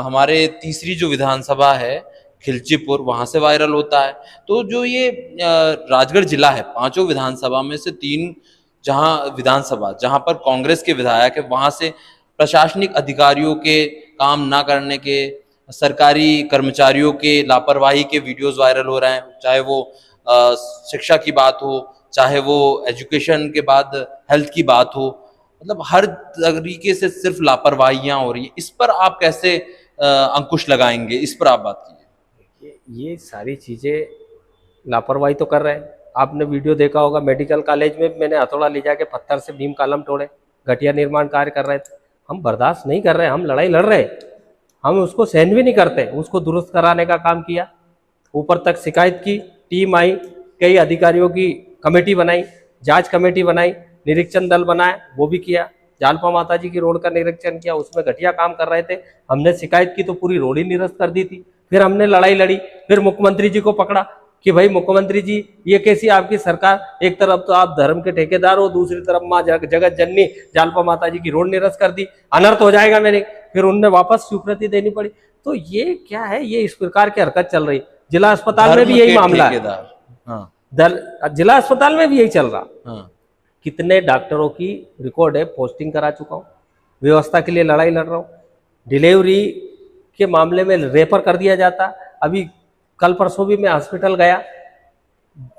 हमारे तीसरी जो विधानसभा है खिलचीपुर, वहां से वायरल होता है। तो जो ये राजगढ़ जिला है, 5 विधानसभा में से 3 जहां पर कांग्रेस के विधायक है, वहां से प्रशासनिक अधिकारियों के काम ना करने के सरकारी कर्मचारियों के लापरवाही के वीडियोस वायरल हो रहे हैं, चाहे वो शिक्षा की बात हो, चाहे वो एजुकेशन के बाद हेल्थ की बात हो, मतलब हर तरीके से सिर्फ लापरवाहियां हो रही हैं। इस पर आप कैसे अंकुश लगाएंगे, इस पर आप बात कीजिए। ये सारी चीज़ें लापरवाही तो कर रहे हैं। आपने वीडियो देखा होगा, मेडिकल कॉलेज में मैंने हथौड़ा ले जाके पत्थर से बीम कॉलम तोड़े, घटिया निर्माण कार्य कर रहे थे। हम बर्दाश्त नहीं कर रहे, हम लड़ाई लड़ रहे, हम उसको सहन भी नहीं करते। उसको दुरुस्त कराने का काम किया, ऊपर तक शिकायत की, टीम आई, कई अधिकारियों की कमेटी बनाई, जांच कमेटी बनाई, निरीक्षण दल बनाए, वो भी किया। जालपा माता जी की रोड का निरीक्षण किया, उसमें घटिया काम कर रहे थे, हमने शिकायत की तो पूरी रोड ही निरस्त कर दी थी। फिर हमने लड़ाई लड़ी, फिर मुख्यमंत्री जी को पकड़ा कि भाई मुख्यमंत्री जी, ये कैसी आपकी सरकार, एक तरफ तो आप धर्म के ठेकेदार हो, दूसरी तरफ माँ जगत जननी जालपा माता जी की रोड निरस्त कर दी, अनर्थ हो जाएगा मेरे। फिर उनने वापस स्वीकृति देनी पड़ी। तो ये क्या है, ये इस प्रकार की हरकत चल रही। जिला अस्पताल में भी यही मामला है, हाँ, जिला अस्पताल में भी यही चल रहा। हाँ, कितने डॉक्टरों की रिकॉर्ड है, पोस्टिंग करा चुका हूँ, व्यवस्था के लिए लड़ाई लड़ रहा हूँ। डिलीवरी के मामले में रेफर कर दिया जाता। अभी कल परसों भी मैं हॉस्पिटल गया,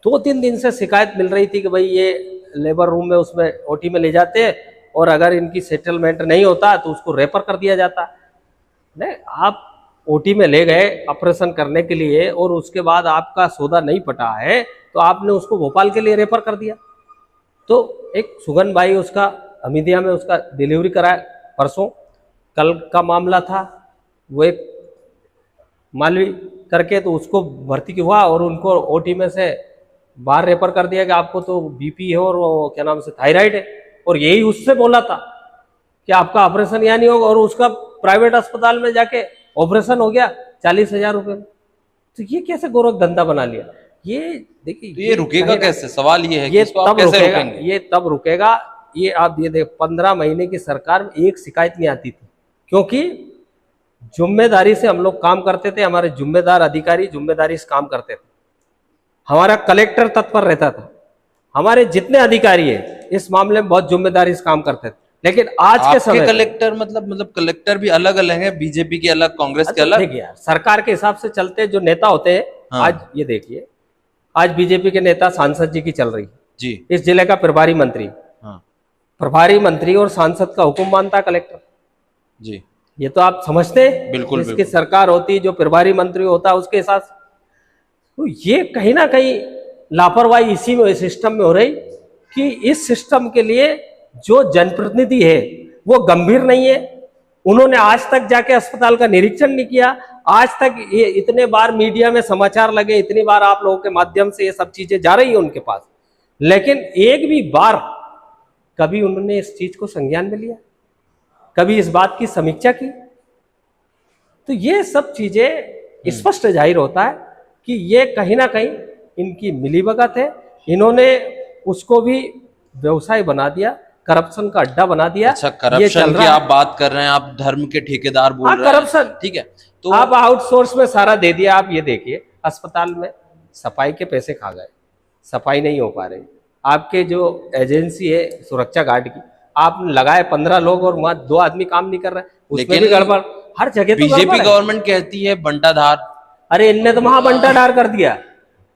2-3 दिन से शिकायत मिल रही थी कि भाई ये लेबर रूम में उसमें ओटी में ले जाते हैं और अगर इनकी सेटलमेंट नहीं होता तो उसको रेफर कर दिया जाता। नहीं, आप ओटी में ले गए ऑपरेशन करने के लिए और उसके बाद आपका सौदा नहीं पटा है तो आपने उसको भोपाल के लिए रेफर कर दिया। तो एक सुगन भाई, उसका हमीदिया में उसका डिलीवरी कराया परसों, कल का मामला था। वो एक मालवी करके तो उसको भर्ती हुआ और उनको ओटी में से बाहर रेफर कर दिया कि आपको तो बीपी है और वो क्या नाम से थायराइड है, और यही उससे बोला था कि आपका ऑपरेशन यहाँ नहीं होगा, और उसका प्राइवेट अस्पताल में जाके ऑपरेशन हो गया 40,000 रुपये में। तो ये कैसे गोरख धंधा बना लिया? ये देखिए, तो ये रुकेगा कैसे? सवाल ये है कि ये इसको आप तब कैसे रुकेगा, रोकेंगे? ये तब रुकेगा। ये आप ये देख, 15 महीने की सरकार में एक शिकायत नहीं आती थी, क्योंकि जिम्मेदारी से हम लोग काम करते थे। हमारे जिम्मेदार अधिकारी जिम्मेदारी से काम करते थे। हमारा कलेक्टर तत्पर रहता था। हमारे जितने अधिकारी है इस मामले में बहुत जिम्मेदारी से काम करते थे। लेकिन आज के समय आपके कलेक्टर मतलब कलेक्टर भी अलग अलग हैं, बीजेपी के अलग, कांग्रेस के अलग। देखिए यार, सरकार के हिसाब से चलते जो नेता होते हैं। हाँ। आज ये देखिए, आज बीजेपी के नेता सांसद जी की चल रही है, जी, इस जिले का प्रभारी मंत्री, हाँ, प्रभारी मंत्री और सांसद का हुक्म मानता कलेक्टर। जी, ये तो आप समझते हैं, बिल्कुल, इसकी बिल्कुल। सरकार होती, जो प्रभारी मंत्री होता है उसके हिसाब से। तो ये कहीं ना कहीं लापरवाही इसी में, सिस्टम में हो रही कि इस सिस्टम के लिए जो जनप्रतिनिधि है वो गंभीर नहीं है। उन्होंने आज तक जाके अस्पताल का निरीक्षण नहीं किया। आज तक ये इतने बार मीडिया में समाचार लगे, इतनी बार आप लोगों के माध्यम से ये सब चीजें जा रही है उनके पास, लेकिन एक भी बार कभी उन्होंने इस चीज को संज्ञान में लिया, कभी इस बात की समीक्षा की? तो ये सब चीजें स्पष्ट जाहिर होता है कि ये कहीं ना कहीं इनकी मिलीभगत है। इन्होंने उसको भी व्यवसाय बना दिया, करप्शन का अड्डा बना दिया। अच्छा, ये चल करप्शन की रहा है। आप बात कर रहे हैं, आप धर्म के ठेकेदार बोल हाँ, रहे हैं। करप्शन। ठीक है, तो आप आउटसोर्स में सारा दे दिया। आप ये देखिए, अस्पताल में सफाई के पैसे खा गए, सफाई नहीं हो पा रही। आपके जो एजेंसी है सुरक्षा गार्ड की, आपने लगाए 15 लोग और वहां 2 आदमी काम नहीं कर रहे, उसमें लेकिन भी गड़बड़। हर जगह तो बीजेपी गड़बड़ है। गवर्नमेंट कहती है बंटाधार, अरे इनने तो महाबंटाधार कर दिया।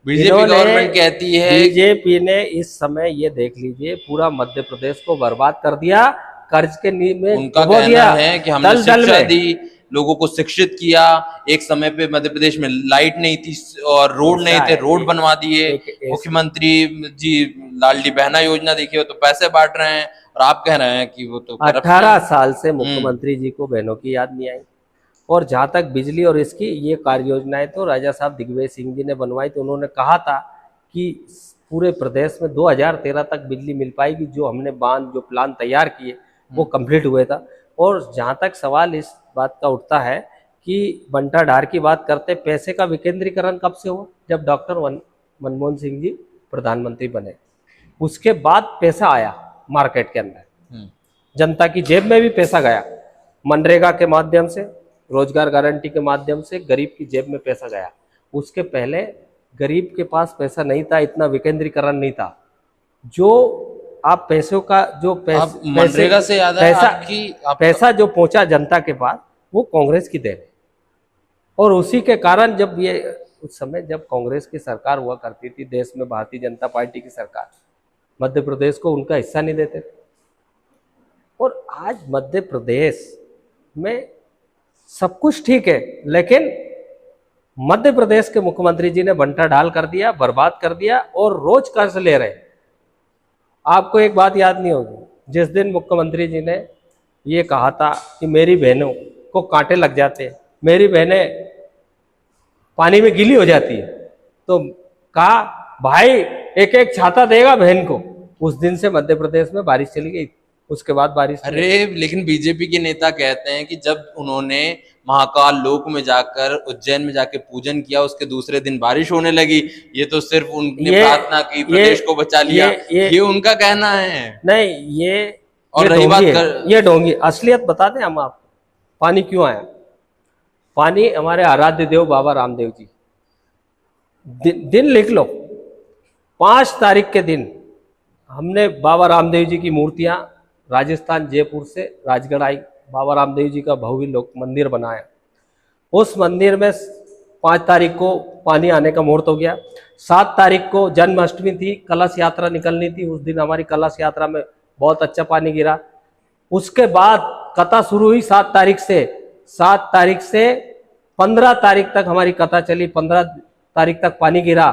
बीजेपी इन्होंने- गवर्नमेंट कहती है बीजेपी ने इस समय ये देख लीजिए पूरा मध्य प्रदेश को बर्बाद कर दिया, कर्ज के में उनका डुबो कहना दिया, है कि हमने दल दल शिक्षा में। दी, लोगों को शिक्षित किया। एक समय पे मध्य प्रदेश में लाइट नहीं थी और रोड नहीं थे, रोड बनवा दिए। मुख्यमंत्री जी लाडली बहना योजना देखिए, तो पैसे बांट रहे हैं, और आप कह रहे हैं कि वो तो corrupt 18 है। साल से मुख्यमंत्री जी को बहनों की याद नहीं आई। और जहां तक बिजली और इसकी ये कार्य योजनाएं तो राजा साहब दिग्विजय सिंह जी ने बनवाई, तो उन्होंने कहा था कि पूरे प्रदेश में 2013 तक बिजली मिल पाएगी। जो हमने बांध, जो प्लान तैयार किए वो कंप्लीट हुए था। और जहां तक सवाल इस बात का उठता है कि बंटाधार की बात करते, पैसे का विकेंद्रीकरण कब से हुआ? जब डॉक्टर मनमोहन सिंह जी प्रधानमंत्री बने, उसके बाद पैसा आया मार्केट के अंदर, जनता की जेब में भी पैसा गया। मनरेगा के माध्यम से, रोजगार गारंटी के माध्यम से गरीब की जेब में पैसा गया। उसके पहले गरीब के पास पैसा नहीं था, इतना विकेंद्रीकरण नहीं था। जो आप पैसों का जो अब मनरेगा से याद है पैसा आपकी पैसा जो पहुंचा जनता के पास, वो कांग्रेस की देन है। और उसी के कारण जब ये उस समय जब कांग्रेस की सरकार हुआ करती थी देश में, भारतीय जनता पार्टी की सरकार, मध्य प्रदेश को उनका हिस्सा नहीं देते थे। और आज मध्य प्रदेश में सब कुछ ठीक है, लेकिन मध्य प्रदेश के मुख्यमंत्री जी ने बंटा ढाल कर दिया, बर्बाद कर दिया और रोज कर्ज ले रहे। आपको एक बात याद नहीं होगी, जिस दिन मुख्यमंत्री जी ने ये कहा था कि मेरी बहनों को कांटे लग जाते हैं, मेरी बहनें पानी में गीली हो जाती है, तो कहा भाई एक एक छाता देगा बहन को। उस दिन से मध्य प्रदेश में बारिश चली गई, उसके बाद बारिश। अरे लेकिन बीजेपी के नेता कहते हैं कि जब उन्होंने महाकाल लोक में जाकर, उज्जैन में जाके पूजन किया, उसके दूसरे दिन बारिश होने लगी। ये तो सिर्फ उनने प्रार्थना की, प्रदेश को बचा लिया, ये उनका कहना है। नहीं, ये और रही बात ये ढोंगी। असलियत बता दें हम आपको, पानी क्यों आया। पानी हमारे आराध्य देव बाबा रामदेव जी, दिन लिख लो, 5 तारीख के दिन हमने बाबा रामदेव जी की मूर्तियां राजस्थान जयपुर से राजगढ़ आई। बाबा रामदेव जी का भव्य लोक मंदिर बनाया। उस मंदिर में 5 तारीख को पानी आने का मुहूर्त हो गया। 7 तारीख को जन्माष्टमी थी, कलश यात्रा निकलनी थी। उस दिन हमारी कलश यात्रा में बहुत अच्छा पानी गिरा। उसके बाद कथा शुरू हुई 7 तारीख से। 7 तारीख से 15 तारीख तक हमारी कथा चली। 15 तारीख तक पानी गिरा।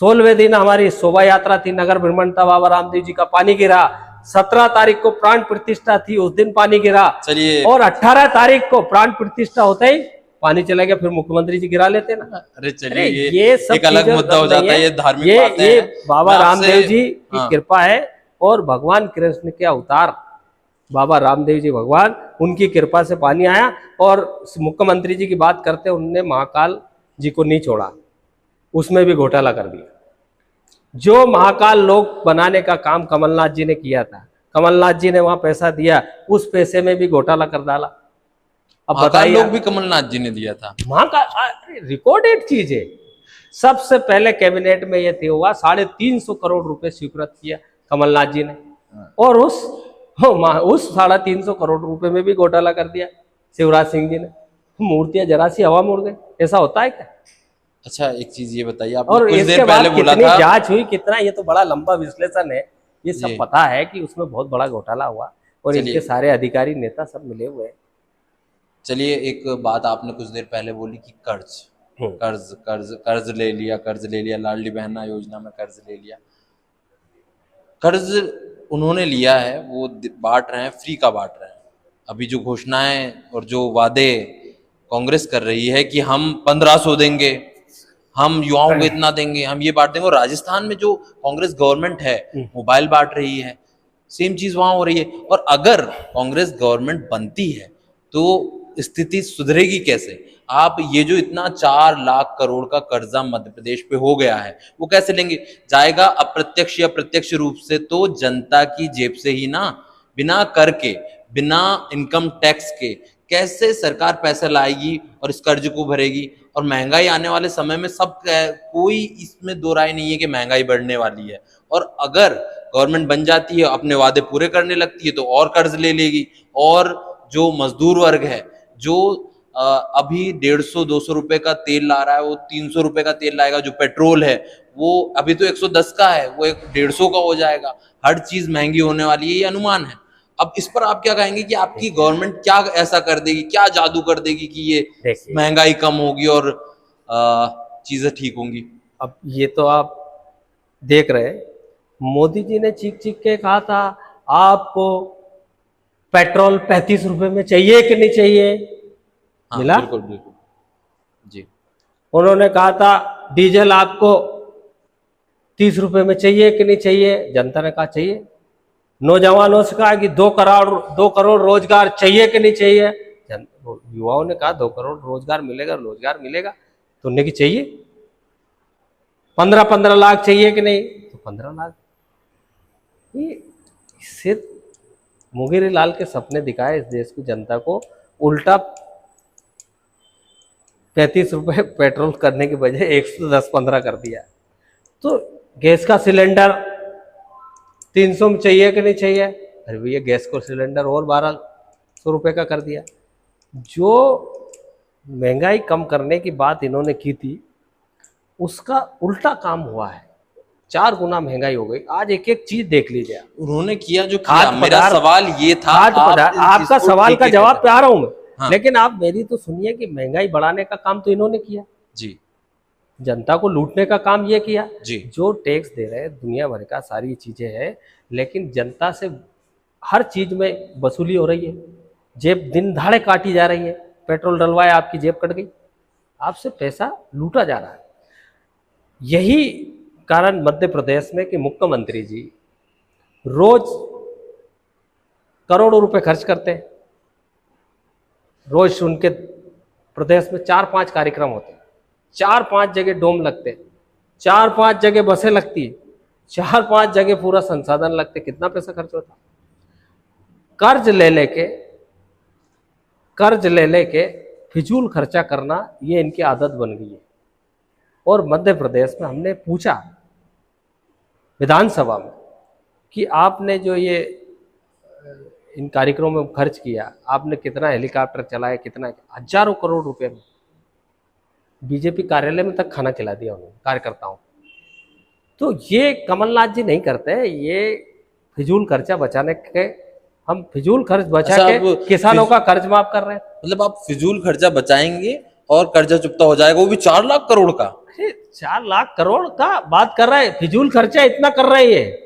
16वें दिन हमारी शोभा यात्रा थी, नगर भ्रमण था, बाबा रामदेव जी का पानी गिरा। 17 तारीख को प्राण प्रतिष्ठा थी, उस दिन पानी गिरा। चलिए, और 18 तारीख को प्राण प्रतिष्ठा होते ही पानी चला गया। फिर मुख्यमंत्री जी गिरा लेते ना। अरे चलिए, ये सब एक अलग मुद्दा हो जाता है, ये धार्मिक बातें हैं। ये बाबा रामदेव जी की कृपा है और भगवान कृष्ण के अवतार बाबा रामदेव जी भगवान, उनकी कृपा से पानी आया। और मुख्यमंत्री जी की बात करते, उन्होंने महाकाल जी को नहीं छोड़ा, उसमें भी घोटाला कर दिया। जो महाकाल लोक बनाने का काम कमलनाथ जी ने किया था, कमलनाथ जी ने वहां पैसा दिया, उस पैसे में भी घोटाला कर डाला। अब महाकाल लोक भी कमलनाथ जी ने दिया था। महाकाल रिकॉर्डेड चीज है। सबसे पहले कैबिनेट में यह तय हुआ, 350 करोड़ रुपए स्वीकृत किया कमलनाथ जी ने, और उस 350 करोड़ रुपए में भी घोटाला कर दिया शिवराज सिंह जी ने। मूर्तियां जरा सी हवा में उड़ गई। ऐसा होता है क्या? अच्छा, एक चीज ये बताइए, आपने और कुछ इसके देर बाद पहले बोला कितनी था जांच हुई, कितना, ये तो बड़ा लंबा विश्लेषण है। ये सब जी। पता है कि उसमें बहुत बड़ा घोटाला हुआ और चलिए। इनके सारे अधिकारी नेता सब मिले हुए हैं। चलिए, एक बात आपने कुछ देर पहले बोली कि कर्ज ले लिया, लाडली बहना योजना में कर्ज ले लिया। कर्ज उन्होंने लिया है, वो बांट रहे हैं, फ्री का बांट रहे हैं। अभी जो घोषणाएं और जो वादे कांग्रेस कर रही है कि हम 1500 देंगे, हम युवाओं को इतना देंगे, हम ये बांट देंगे। और राजस्थान में जो कांग्रेस गवर्नमेंट है, मोबाइल बांट रही है, सेम चीज वहां हो रही है। और अगर कांग्रेस गवर्नमेंट बनती है तो स्थिति सुधरेगी कैसे? आप ये जो इतना 4 लाख करोड़ का कर्जा मध्य प्रदेश पे हो गया है, वो कैसे लेंगे? जाएगा अप्रत्यक्ष या प्रत्यक्ष रूप से तो जनता की जेब से ही ना, बिना कर के, बिना इनकम टैक्स के कैसे सरकार पैसा लाएगी और इस कर्ज को भरेगी? और महंगाई आने वाले समय में सब, कोई इसमें दो राय नहीं है कि महंगाई बढ़ने वाली है। और अगर गवर्नमेंट बन जाती है, अपने वादे पूरे करने लगती है, तो और कर्ज ले लेगी। और जो मजदूर वर्ग है, जो अभी 150-200 रुपए का तेल ला रहा है, वो 300 रुपए का तेल लाएगा। जो पेट्रोल है वो अभी तो 110 का है, वो 150 का हो जाएगा। हर चीज महंगी होने वाली है, ये अनुमान है। अब इस पर आप क्या कहेंगे कि आपकी गवर्नमेंट क्या ऐसा कर देगी, क्या जादू कर देगी कि ये महंगाई कम होगी और चीजें ठीक होंगी? अब ये तो आप देख रहे हैं, मोदी जी ने चीख चीख के कहा था आपको पेट्रोल 35 रुपए में चाहिए कि नहीं चाहिए। हाँ, मिला? बिल्कुल बिल्कुल जी। उन्होंने कहा था डीजल आपको 30 रुपए में चाहिए कि नहीं चाहिए। जनता ने कहा चाहिए। नौजवानों से कहा कि 2 करोड़ रोजगार चाहिए कि नहीं चाहिए। युवाओं ने कहा 2 करोड़ रोजगार मिलेगा। तो उन्हें की चाहिए। 15 लाख चाहिए कि नहीं, तो 15 लाख। ये सिर्फ मुंगेरी लाल के सपने दिखाए इस देश की जनता को। उल्टा 35 रुपए पेट्रोल करने के बजाय 110-15 कर दिया। तो गैस का सिलेंडर 300 में चाहिए कि नहीं चाहिए। अरे भैया, गैस को सिलेंडर और 1200 रुपए का कर दिया। जो महंगाई कम करने की बात इन्होंने की थी, उसका उल्टा काम हुआ है। 4 गुना महंगाई हो गई। आज एक एक चीज देख लीजिए आप। उन्होंने किया जो किया, खाद्य मेरा पदार्थ, सवाल ये था, खाद्य आप पदार्थ, इस आपका चीज को सवाल ठीक का है जवाब कहते पे आ रहा हूं मैं। हाँ। लेकिन आप मेरी तो सुनिए कि महंगाई बढ़ाने का काम तो इन्होंने किया, जी जनता को लूटने का काम ये किया। जी जो टैक्स दे रहे हैं दुनिया भर का, सारी चीजें हैं, लेकिन जनता से हर चीज में वसूली हो रही है। जेब दिन दहाड़े काटी जा रही है। पेट्रोल डलवाया, आपकी जेब कट गई, आपसे पैसा लूटा जा रहा है। यही कारण मध्य प्रदेश में कि मुख्यमंत्री जी रोज करोड़ों रुपए खर्च करते हैं। रोज उनके प्रदेश में 4-5 कार्यक्रम होते हैं, 4-5 जगह डोम लगते हैं, 4-5 जगह बसें लगती है, 4-5 जगह पूरा संसाधन लगते। कितना पैसा खर्च होता। कर्ज ले लेके फिजूल खर्चा करना ये इनकी आदत बन गई है। और मध्य प्रदेश में हमने पूछा विधानसभा में कि आपने जो ये इन कार्यक्रमों में खर्च किया, आपने कितना हेलीकॉप्टर चलाया, कितना, हजारों करोड़ रुपए में। बीजेपी कार्यालय में तक खाना खिला दिया उन्होंने कार्यकर्ताओं को। तो ये कमलनाथ जी नहीं करते, ये फिजूल खर्चा बचाने के, हम फिजूल खर्च बचा अच्छा, के अब किसानों का कर्ज माफ कर रहे हैं। मतलब आप फिजूल खर्चा बचाएंगे और कर्जा चुकता हो जाएगा, वो भी 4 लाख करोड़ का। अरे 4 लाख करोड़ का बात कर रहे हैं, फिजूल खर्चा इतना कर रहे हैं।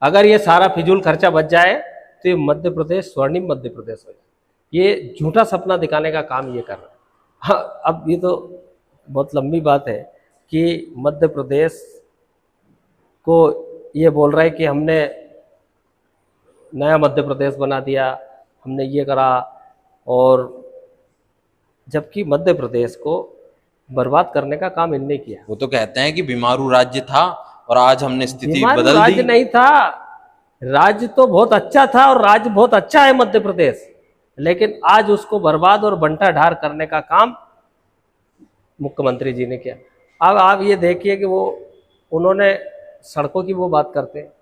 अगर ये सारा फिजूल खर्चा बच जाए तो ये मध्य प्रदेश स्वर्णिम मध्य प्रदेश हो जाए। ये झूठा सपना दिखाने का काम ये कर रहा है। हाँ, अब ये तो बहुत लंबी बात है कि मध्य प्रदेश को ये बोल रहा है कि हमने नया मध्य प्रदेश बना दिया, हमने ये करा, और जबकि मध्य प्रदेश को बर्बाद करने का काम इनने किया। वो तो कहते हैं कि बीमारू राज्य था और आज हमने स्थिति बीमारू बदल राज्य दी। नहीं था, राज्य तो बहुत अच्छा था और राज्य बहुत अच्छा है मध्य प्रदेश, लेकिन आज उसको बर्बाद और बंटाढार करने का काम मुख्यमंत्री जी ने किया। अब आप ये देखिए कि वो उन्होंने सड़कों की वो बात करते हैं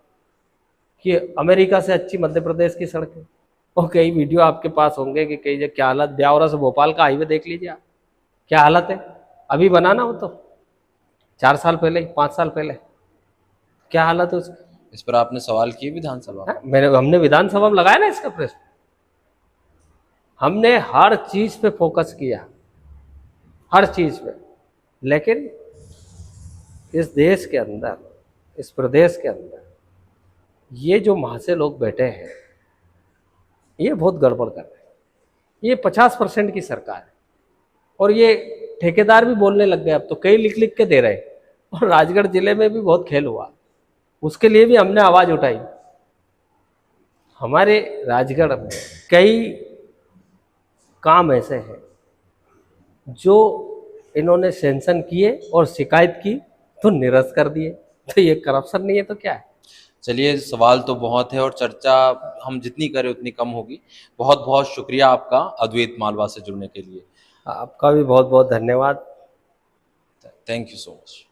कि अमेरिका से अच्छी मध्य प्रदेश की सड़कें, और कई वीडियो आपके पास होंगे कि कई जगह क्या हालत, ब्यावरा से भोपाल का हाईवे देख लीजिए आप, क्या हालत है। अभी बना ना, हो तो 4 साल पहले, 5 साल पहले, क्या हालत है उसकी। इस पर आपने सवाल किए विधानसभा में? हमने विधानसभा में लगाया ना इसका प्रश्न। हमने हर चीज पे फोकस किया, हर चीज पे। लेकिन इस देश के अंदर, इस प्रदेश के अंदर ये जो महाशय लोग बैठे हैं, ये बहुत गड़बड़ कर रहे हैं। ये 50% की सरकार है, और ये ठेकेदार भी बोलने लग गए अब तो, कई लिख लिख के दे रहे हैं। और राजगढ़ जिले में भी बहुत खेल हुआ, उसके लिए भी हमने आवाज उठाई। हमारे राजगढ़ में कई काम ऐसे हैं जो इन्होंने सैंक्शन किए और शिकायत की तो निरस्त कर दिए। तो ये करप्शन नहीं है तो क्या है। चलिए, सवाल तो बहुत है और चर्चा हम जितनी करें उतनी कम होगी। बहुत बहुत शुक्रिया आपका अद्वैत मालवा से जुड़ने के लिए। आपका भी बहुत बहुत धन्यवाद। Thank you so much.